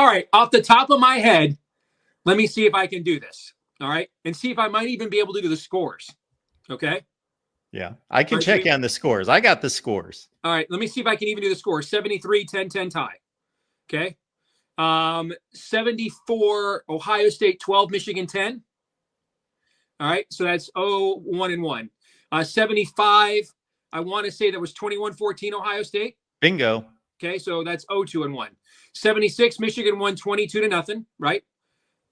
right. Off the top of my head, let me see if I can do this. All right. And see if I might even be able to do the scores. Okay. Yeah. I can check on the scores. I got the scores. All right. Let me see if I can even do the scores. 73, 10, 10 tie. Okay. 74, Ohio State 12, Michigan 10. All right. So that's 1 and 1. 75, I want to say that was 21-14 Ohio State. Bingo. Okay. So that's 2 and 1. 76, Michigan won 22-0. Right.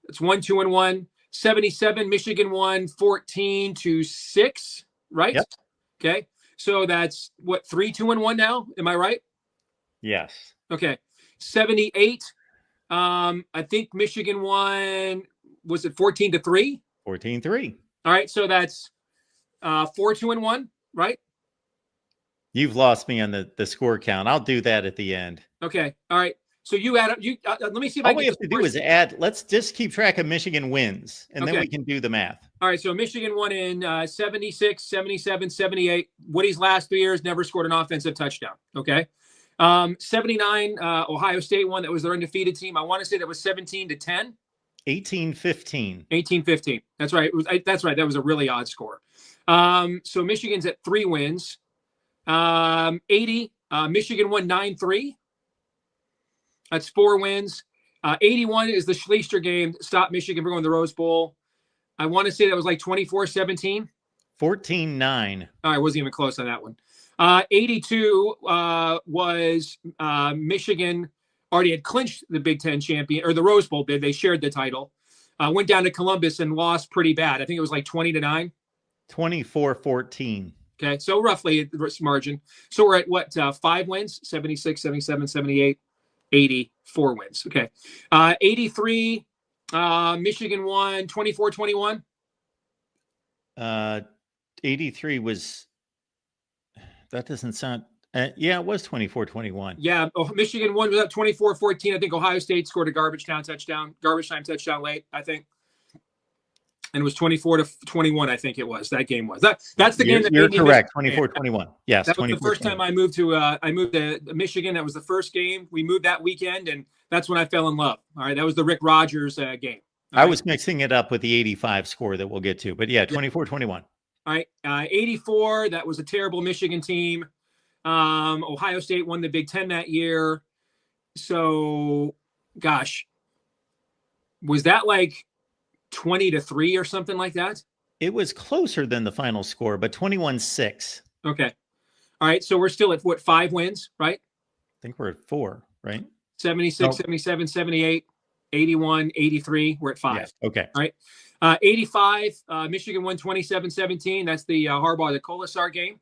That's 1, 2 and 1. 77, Michigan won 14-6. Right. Yep. Okay. So that's what, 3, 2 and 1 now. Am I right? Yes. Okay. 78. I think Michigan won, was it 14-3? 14-3. All right. So that's 4, 2 and 1, right? You've lost me on the score count. I'll do that at the end. Okay. All right. So you add up. Let me see if all we have to do is add. Let's just keep track of Michigan wins, and then we can do the math. All right. So Michigan won in 76, 77, 78. Woody's last 3 years never scored an offensive touchdown. Okay. 79, Ohio State won. That was their undefeated team. I want to say that was 17-10. 18-15. 18-15. That's right. That's right. That was a really odd score. So Michigan's at 3 wins. 80, Michigan won 9-3. That's 4 wins. 81 is the Schleicher game. Stopped Michigan from going to the Rose Bowl. I want to say that was like 24-17. 14-9. All right, wasn't even close on that one. 82 was Michigan already had clinched the Big Ten champion, or the Rose Bowl bid. They shared the title. Went down to Columbus and lost pretty bad. I think it was like 20-9. 24-14. Okay, so roughly this margin. So we're at what, 5 wins? 76, 77, 78, 80, 4 wins. Okay. 83, Michigan won 24-21. 83 was, that doesn't sound, yeah, it was 24-21. Yeah, Michigan won, was up 24-14. I think Ohio State scored a garbage time touchdown late, I think. And it was 24-21, I think it was. That game was. That's the game that you're correct. 24-21. Yes, that was the first time I moved to Michigan. That was the first game. We moved that weekend, and that's when I fell in love. All right, that was the Rick Rogers game. I was mixing it up with the 85 score that we'll get to, but yeah, 24-21. All right, 84. That was a terrible Michigan team. Ohio State won the Big Ten that year. So, gosh, was that like 20-3 or something like that? It was closer than the final score, but 21-6. Okay. All right. So we're still at what, 5 wins, right? I think we're at 4, right? 76, 77, 78, 81, 83. We're at 5. Yes. Okay. All right. 85, Michigan won 27-17. That's the Harbaugh, the Colasar game.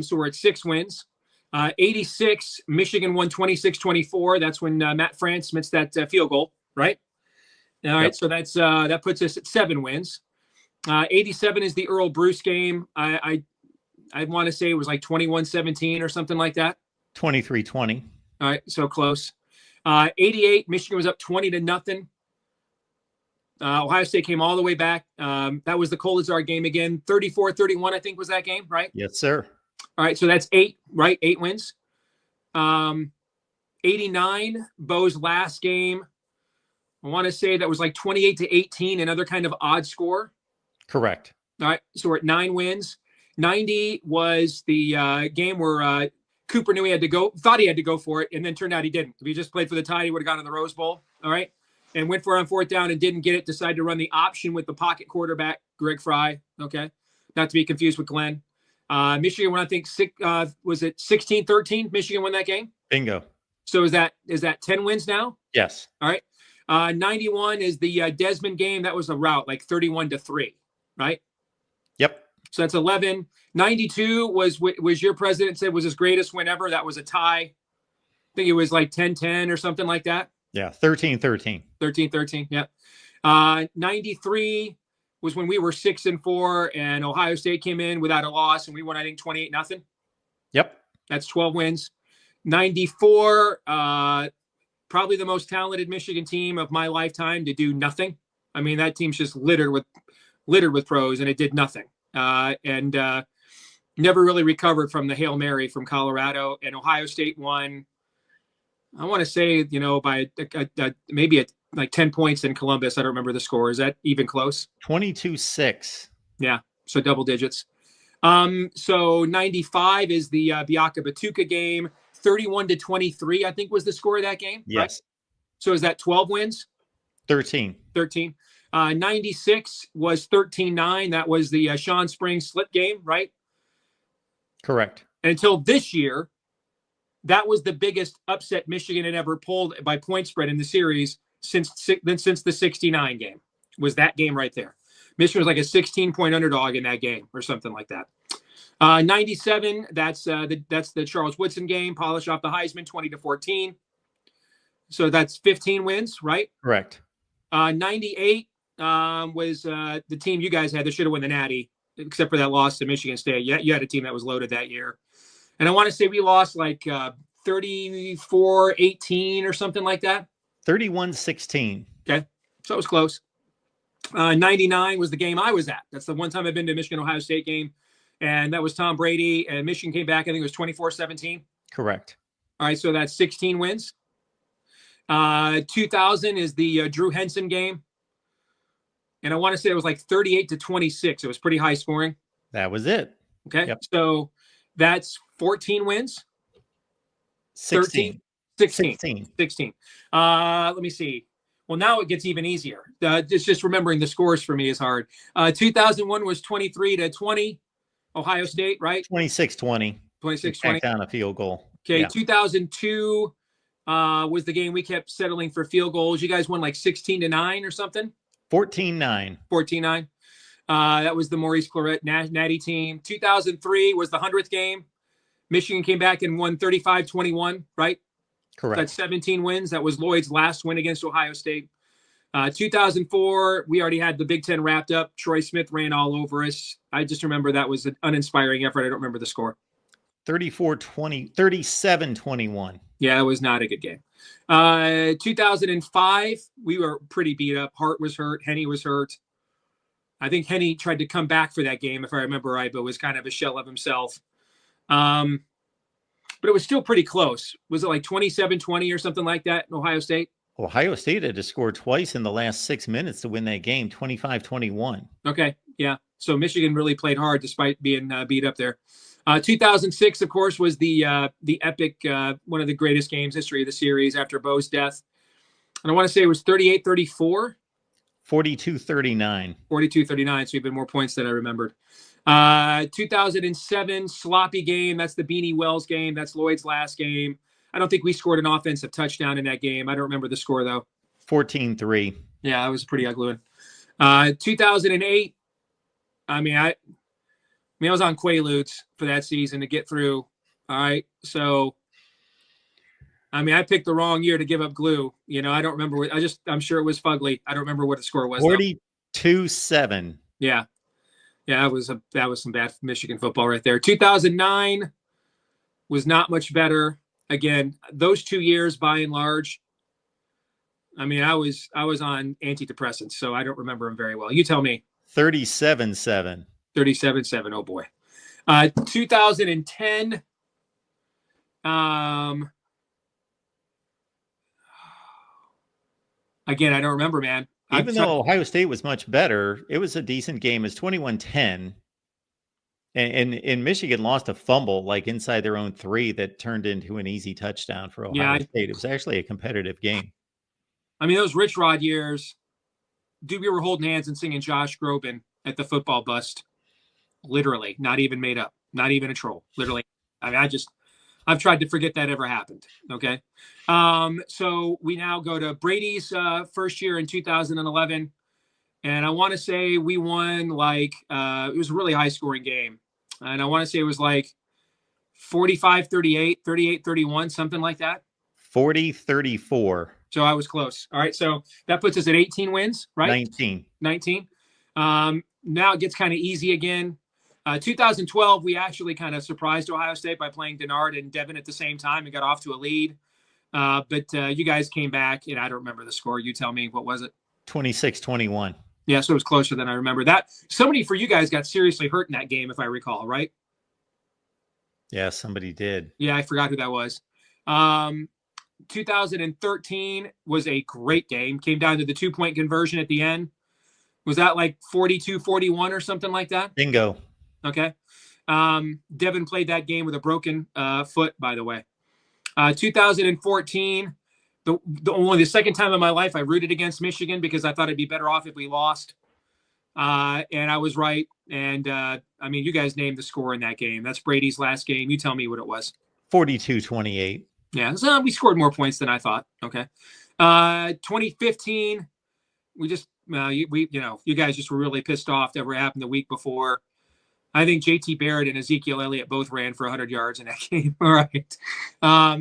So we're at 6 wins. 86, Michigan won 26-24. That's when Matt France missed that field goal, right? All right, so that's that puts us at 7 wins. 87 is the Earl Bruce game. I want to say it was like 21-17 or something like that. 23-20. All right, so close. 88, Michigan was up 20-0. Ohio State came all the way back. That was the Colasar game again. 34-31, I think, was that game, right? Yes, sir. All right, so that's 8, right? 8 wins. 89, Bo's last game. I want to say that was like 28-18, another kind of odd score. Correct. All right, so we're at 9 wins. 90 was the game where Cooper knew he had to go, thought he had to go for it, and then turned out he didn't. If he just played for the tie, he would have gone in the Rose Bowl. All right, and went for it on 4th down and didn't get it. Decided to run the option with the pocket quarterback, Greg Fry. Okay, not to be confused with Glenn. Michigan won, I think, was it 16-13? Michigan won that game. Bingo. So is that 10 wins now? Yes. All right. 91 is the Desmond game. That was a rout, like 31-3, right? Yep. So that's 11. 92 was your president said was his greatest win ever. That was a tie. I think it was like 10-10 or something like that. Yeah, 13-13. 13-13, yeah. 93 was when we were 6-4 and Ohio State came in without a loss and we won, I think, 28-0. Yep. That's 12 wins. 94, probably the most talented Michigan team of my lifetime to do nothing. I mean, that team's just littered with pros, and it did nothing. And never really recovered from the Hail Mary from Colorado. And Ohio State won I want to say, by maybe like 10 points in Columbus. I don't remember the score. Is that even close? 22-6. Yeah, so double digits. So 95 is the Biaka Batuka game. 31-23, I think, was the score of that game. Yes. Right? So is that 12 wins? 13. 13. 96 was 13-9. That was the Sean Springs slip game, right? Correct. And until this year, that was the biggest upset Michigan had ever pulled by point spread in the series since the 69 game. Was that game right there? Michigan was like a 16-point underdog in that game or something like that. 97, that's the Charles Woodson game. Polish off the Heisman, 20-14. So that's 15 wins, right? Correct. 98 was the team you guys had that should have won the Natty, except for that loss to Michigan State. You had a team that was loaded that year. And I want to say we lost like 34-18 or something like that. 31-16. Okay. So it was close. 99 was the game I was at. That's the one time I've been to a Michigan-Ohio State game. And that was Tom Brady. And Michigan came back, I think it was 24-17. Correct. All right, so that's 16 wins. 2000 is the Drew Henson game. And I want to say it was like 38-26. It was pretty high scoring. That was it. Okay. Yep. So that's 14 wins. 16. 16. Let me see. Well, now it gets even easier. It's just remembering the scores for me is hard. 2001 was 23-20. Ohio State, right? 26-20. 26-20. Down a field goal. Okay. Yeah. 2002 was the game we kept settling for field goals. You guys won like 16-9 or something? 14-9. 14-9. That was the Maurice Claret Natty team. 2003 was the 100th game. Michigan came back and won 35-21, right? Correct. That's 17 wins. That was Lloyd's last win against Ohio State. 2004, we already had the Big Ten wrapped up. Troy Smith ran all over us. I just remember that was an uninspiring effort. I don't remember the score. 37-21. Yeah, it was not a good game. 2005, we were pretty beat up. Hart was hurt. Henne was hurt. I think Henne tried to come back for that game, if I remember right, but was kind of a shell of himself. But it was still pretty close. Was it like 27-20 or something like that in Ohio State? Ohio State had to score twice in the last 6 minutes to win that game, 25-21. Okay, yeah. So Michigan really played hard despite being beat up there. 2006, of course, was the epic, one of the greatest games history of the series after Bo's death. And I want to say it was 38-34. 42-39. 42-39, so even more points than I remembered. 2007, sloppy game. That's the Beanie Wells game. That's Lloyd's last game. I don't think we scored an offensive touchdown in that game. I don't remember the score, though. 14-3. Yeah, that was a pretty ugly one. 2008, I was on Quaaludes for that season to get through. All right, so I picked the wrong year to give up glue. I don't remember. I'm sure it was fugly. I don't remember what the score was. 42-7. Yeah, that was some bad Michigan football right there. 2009 was not much better. Again, those 2 years, by and large, I was on antidepressants, so I don't remember them very well. You tell me. 37-7. 37-7. Oh boy. 2010. Again, I don't remember, man. Even though Ohio State was much better, it was a decent game. It's 21-10. And Michigan lost a fumble like inside their own 3 that turned into an easy touchdown for Ohio State. It was actually a competitive game. Those Rich Rod years, dude, we were holding hands and singing Josh Groban at the football bust. Literally, not even made up, not even a troll. Literally. I've tried to forget that ever happened. Okay. So we now go to Brady's first year in 2011. And I want to say we won it was a really high scoring game. And I want to say it was like 45-38, 38-31, something like that. 40-34. So I was close. All right. So that puts us at 18 wins, right? 19. Now it gets kind of easy again. 2012, we actually kind of surprised Ohio State by playing Denard and Devin at the same time and got off to a lead. But you guys came back, and I don't remember the score. You tell me. What was it? 26-21. Yeah, so it was closer than I remember. That somebody for you guys got seriously hurt in that game, if I recall, right? Yeah, somebody did. Yeah, I forgot who that was. 2013 was a great game. Came down to the 2-point conversion at the end. Was that like 42-41 or something like that? Bingo. Okay. Devin played that game with a broken foot, by the way. 2014, only the second time in my life I rooted against Michigan because I thought it'd be better off if we lost. And I was right. And I mean, you guys named the score in that game. That's Brady's last game. You tell me what it was. 42-28. Yeah, so we scored more points than I thought. Okay. 2015, we just you guys just were really pissed off that what happened the week before. I think JT Barrett and Ezekiel Elliott both ran for 100 yards in that game. All right.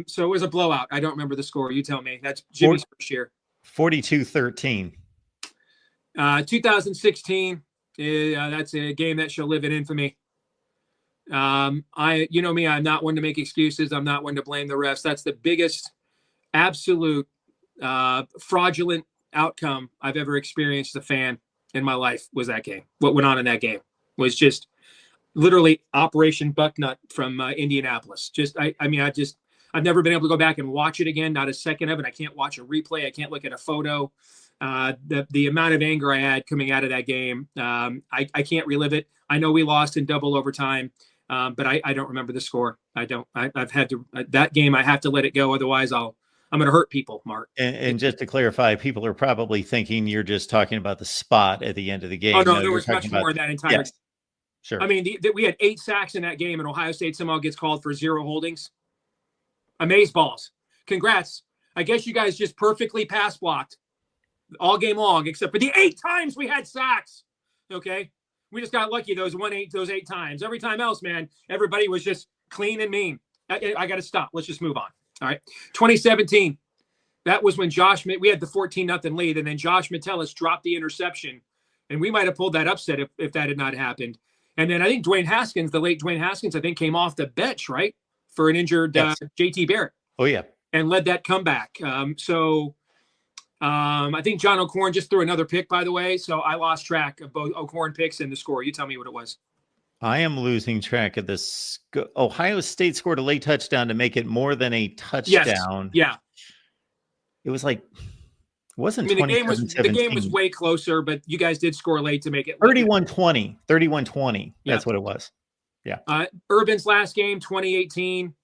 So it was a blowout. I don't remember the score. You tell me. That's Jimmy's first year. 42-13. 2016. That's a game that shall live in infamy. You know me, I'm not one to make excuses. I'm not one to blame the refs. That's the biggest absolute fraudulent outcome I've ever experienced as a fan in my life was that game. What went on in that game was just literally Operation Bucknut from Indianapolis. I've never been able to go back and watch it again. Not a second of it. I can't watch a replay. I can't look at a photo. The amount of anger I had coming out of that game, I can't relive it. I know we lost in double overtime, but I don't remember the score. I've had to that game. I have to let it go. Otherwise, I'm going to hurt people, Mark. And just to clarify, people are probably thinking you're just talking about the spot at the end of the game. Oh no, there was much more in that entire. Yes. Sure. I mean, we had 8 sacks in that game, and Ohio State somehow gets called for 0 holdings. Amaze balls. Congrats. I guess you guys just perfectly pass blocked all game long, except for the 8 times we had sacks. Okay. We just got lucky those 8 times. Every time else, man, everybody was just clean and mean. I got to stop. Let's just move on. All right. 2017. That was when we had the 14-0 lead, and then Josh Metellus dropped the interception, and we might have pulled that upset if that had not happened. And then I think Dwayne Haskins, the late Dwayne Haskins, I think came off the bench, right, for an injured JT Barrett. Oh, yeah. And led that comeback. I think John O'Corn just threw another pick, by the way. So I lost track of both O'Corn picks and the score. You tell me what it was. I am losing track of this. Ohio State scored a late touchdown to make it more than a touchdown. Yes. Yeah. It was like, wasn't the game was way closer, but you guys did score late to make it 31-20. 31-20. That's what it was. Yeah. Urban's last game, 2018.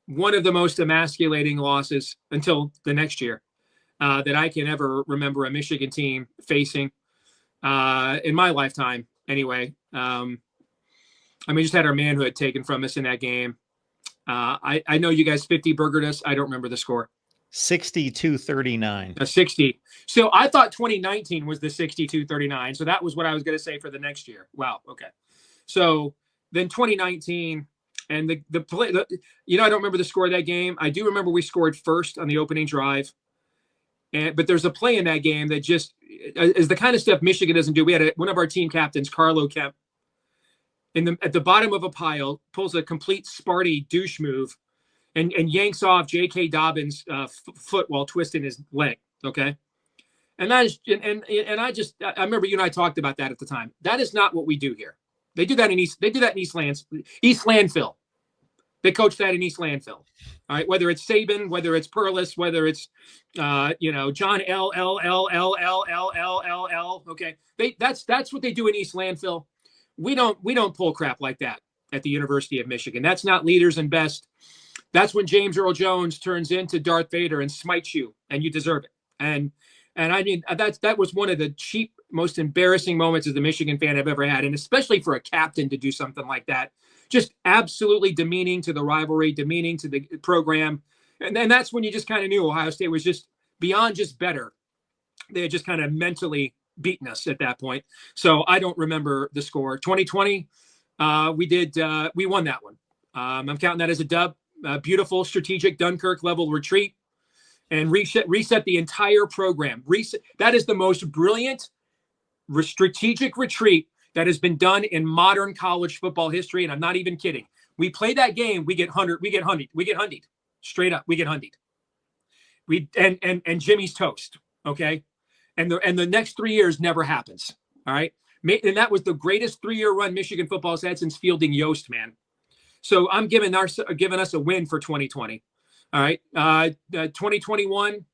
One of the most emasculating losses until the next year that I can ever remember a Michigan team facing in my lifetime. Anyway, just had our manhood taken from us in that game. I know you guys 50 burgered us. I don't remember the score. 62-39. 60. So I thought 2019 was the 62-39. So that was what I was going to say for the next year. Wow. Okay. So then 2019 and the play, I don't remember the score of that game. I do remember we scored first on the opening drive. But there's a play in that game that just is the kind of stuff Michigan doesn't do. We had one of our team captains, Carlo Kemp, at the bottom of a pile, pulls a complete Sparty douche move and yanks off J.K. Dobbins' foot while twisting his leg. Okay. And I remember you and I talked about that at the time. That is not what we do here. They do that in East Landfill. They coach that in East Landfill. All right. Whether it's Saban, whether it's Perlis, whether it's, John L. Okay. That's what they do in East Landfill. We don't pull crap like that at the University of Michigan. That's not leaders and best. That's when James Earl Jones turns into Darth Vader and smites you, and you deserve it. And I mean, that was one of the cheap, most embarrassing moments as a Michigan fan I've ever had. And especially for a captain to do something like that, just absolutely demeaning to the rivalry, demeaning to the program. And then that's when you just kind of knew Ohio State was just beyond just better. They had just kind of mentally beaten us at that point. So I don't remember the score. 2020, we won that one. I'm counting that as a dub. Beautiful strategic Dunkirk level retreat and reset the entire program. That is the most brilliant strategic retreat that has been done in modern college football history. And I'm not even kidding. We play that game. We get hundied straight up. We get hundied. And Jimmy's toast. Okay. And the next 3 years never happens. All right. And that was the greatest 3-year run Michigan football has had since fielding Yost, man. So I'm giving us a win for 2020. All right. 2021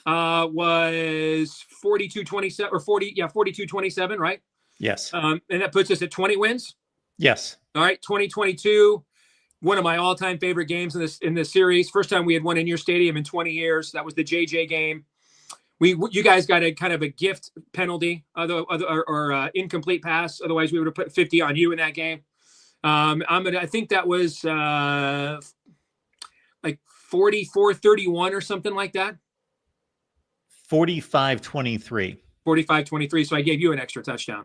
was 42-27 or 42-27, right? Yes. And that puts us at 20 wins. Yes. All right. 2022, one of my all-time favorite games in this series. First time we had one in your stadium in 20 years. That was the JJ game. You guys got a kind of a gift penalty, or incomplete pass. Otherwise, we would have put 50 on you in that game. I think that was like 44-31 or something like that. 45-23. 45-23. So I gave you an extra touchdown.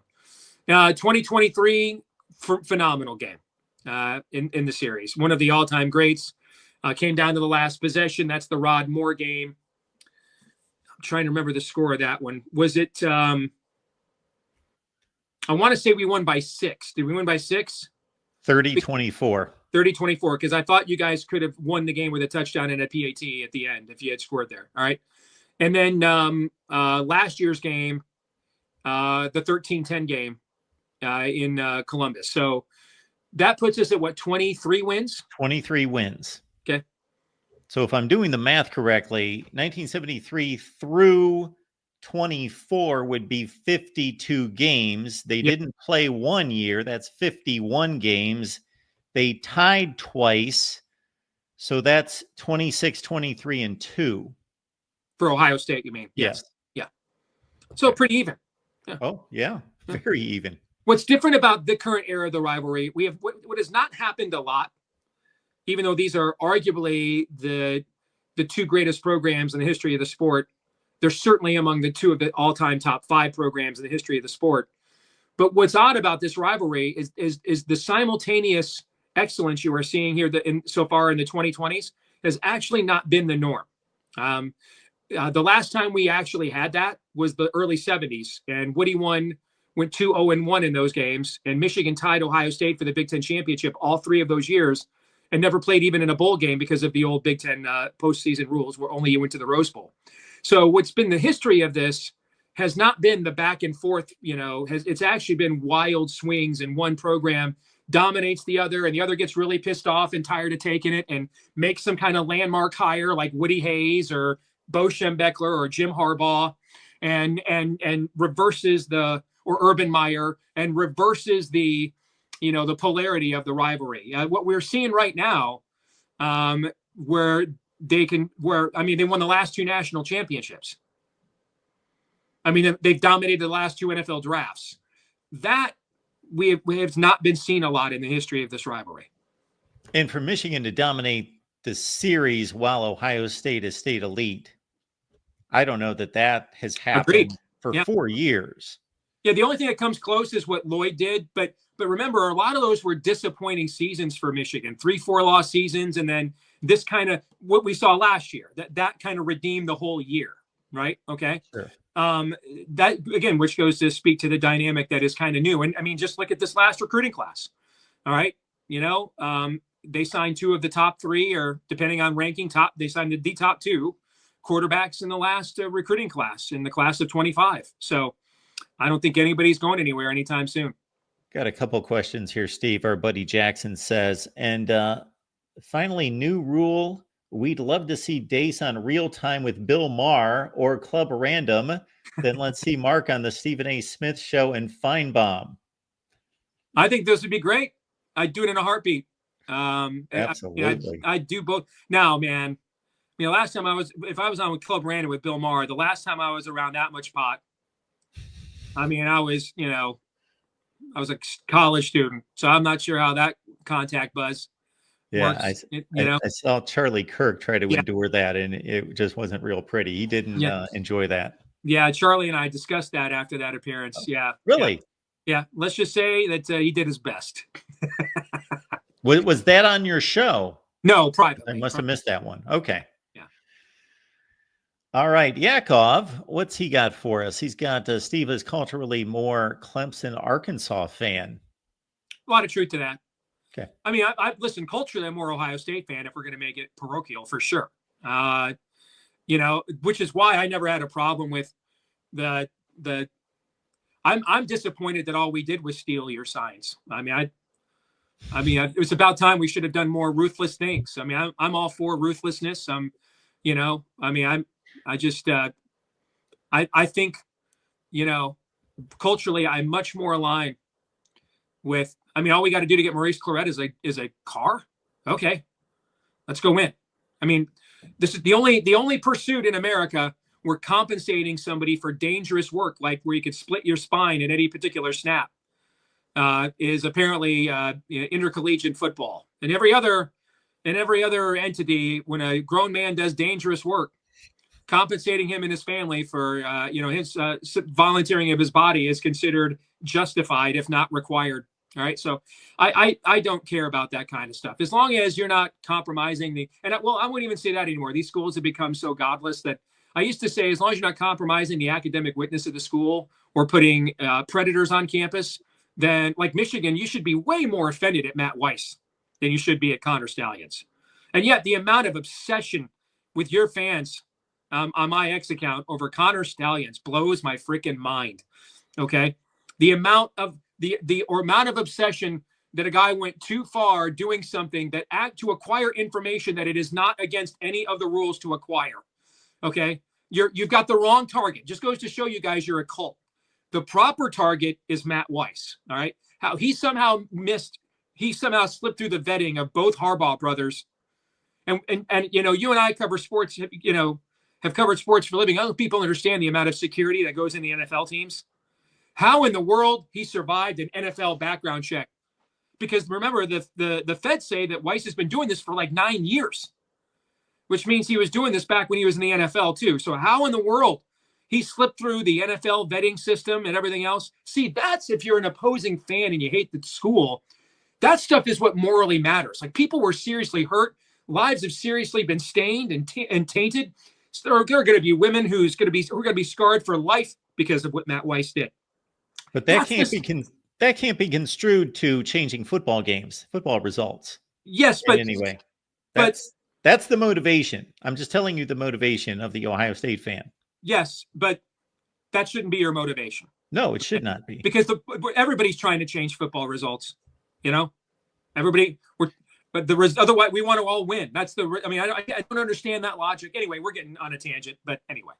2023, phenomenal game in the series. One of the all-time greats. Came down to the last possession. That's the Rod Moore game. I'm trying to remember the score of that one. Was it? I want to say we won by 6. Did we win by 6? 30-24. 30-24, because I thought you guys could have won the game with a touchdown and a PAT at the end if you had scored there. All right. And then last year's game, the 13-10 game in Columbus. So that puts us at what, 23 wins? 23 wins. Okay. So if I'm doing the math correctly, 1973 through 24 would be 52 games. They didn't play 1 year. That's 51 games. They tied twice. So that's 26, 23, and 2. For Ohio State, you mean? Yes. Yeah. So pretty even. Yeah. Oh, yeah. Very even. What's different about the current era of the rivalry, we have what has not happened a lot, even though these are arguably the two greatest programs in the history of the sport. They're certainly among the two of the all-time top 5 programs in the history of the sport. But what's odd about this rivalry is the simultaneous excellence you are seeing here so far in the 2020s has actually not been the norm. The last time we actually had that was the early 70s, and Woody went 2-0-1 in those games, and Michigan tied Ohio State for the Big Ten championship all 3 of those years, and never played even in a bowl game because of the old Big Ten postseason rules where only you went to the Rose Bowl. So what's been the history of this has not been the back and forth, it's actually been wild swings, and one program dominates the other and the other gets really pissed off and tired of taking it and makes some kind of landmark hire like Woody Hayes or Bo Schembechler or Jim Harbaugh and reverses or Urban Meyer and reverses the polarity of the rivalry. What we're seeing right now, where they won the last 2 national championships. I mean, they've dominated the last 2 NFL drafts. That we have not been seen a lot in the history of this rivalry. And for Michigan to dominate the series while Ohio State has stayed elite, I don't know that has happened for 4 years. Yeah, the only thing that comes close is what Lloyd did. But remember, a lot of those were disappointing seasons for Michigan, 3-4 loss seasons. And then this kind of what we saw last year, that kind of redeemed the whole year. Right. OK. Sure. That, again, which goes to speak to the dynamic that is kind of new. And I mean, just look at this last recruiting class. All right. They signed 2 of the top 3, or depending on ranking, they signed the top 2 quarterbacks in the last recruiting class, in the class of 25. So I don't think anybody's going anywhere anytime soon. Got a couple questions here, Steve. Our buddy Jackson says, and finally, new rule. We'd love to see Dace on Real Time with Bill Maher or Club Random. Then let's see Mark on the Stephen A. Smith Show and Feinbaum. I think this would be great. I'd do it in a heartbeat. Absolutely. I'd do both. Now, man, last time if I was on with Club Random with Bill Maher, the last time I was around that much pot, I was a college student, so I'm not sure how that contact buzz works. I saw Charlie Kirk try to endure that, and it just wasn't real pretty. He didn't enjoy that. Yeah, Charlie and I discussed that after that appearance. Yeah. Really? Yeah. Let's just say that he did his best. Was that on your show? No, privately. I must have missed that one. Okay. Yeah. All right. Yakov, what's he got for us? He's got Steve is culturally more Clemson, Arkansas fan. A lot of truth to that. Okay. I mean, I listen, culturally, I'm more Ohio State fan if we're going to make it parochial for sure. Which is why I never had a problem with I'm disappointed that all we did was steal your signs. I mean, I mean, it was about time we should have done more ruthless things. I mean, I'm all for ruthlessness. You know, I mean, I just, I think, you know, culturally, I'm much more aligned with. I mean, all we got to do to get Maurice Clarett is a car. Okay, let's go win. I mean, this is the only pursuit in America where compensating somebody for dangerous work, like where you could split your spine at any particular snap, is apparently intercollegiate football. And every other entity, when a grown man does dangerous work, compensating him and his family for his volunteering of his body is considered justified, if not required. All right, so I don't care about that kind of stuff as long as you're not compromising I wouldn't even say that anymore. These schools have become so godless that I used to say, as long as you're not compromising the academic witness of the school or putting predators on campus, then like Michigan, you should be way more offended at Matt Weiss than you should be at Connor Stallions. And yet the amount of obsession with your fans on my X account over Connor Stallions blows my freaking mind. Okay. The amount of obsession that a guy went too far doing something to acquire information that it is not against any of the rules to acquire. Okay. You've got the wrong target. Just goes to show you guys you're a cult. The proper target is Matt Weiss. All right. How he somehow slipped through the vetting of both Harbaugh brothers. And you and I cover sports, have covered sports for a living. Other people understand the amount of security that goes in the NFL teams. How in the world he survived an NFL background check? Because remember, the feds say that Weiss has been doing this for like 9 years, which means he was doing this back when he was in the NFL too. So how in the world he slipped through the NFL vetting system and everything else? See, that's if you're an opposing fan and you hate the school, that stuff is what morally matters. Like, people were seriously hurt. Lives have seriously been stained and tainted. So there are going to be women who are going to be scarred for life because of what Matt Weiss did. But that can't be construed to changing football results. Yes, but anyway, that's the motivation. I'm just telling you the motivation of the Ohio State fan. Yes, but that shouldn't be your motivation. No, it should not be. Because everybody's trying to change football results. Otherwise we want to all win. I don't understand that logic. Anyway, we're getting on a tangent, but anyway.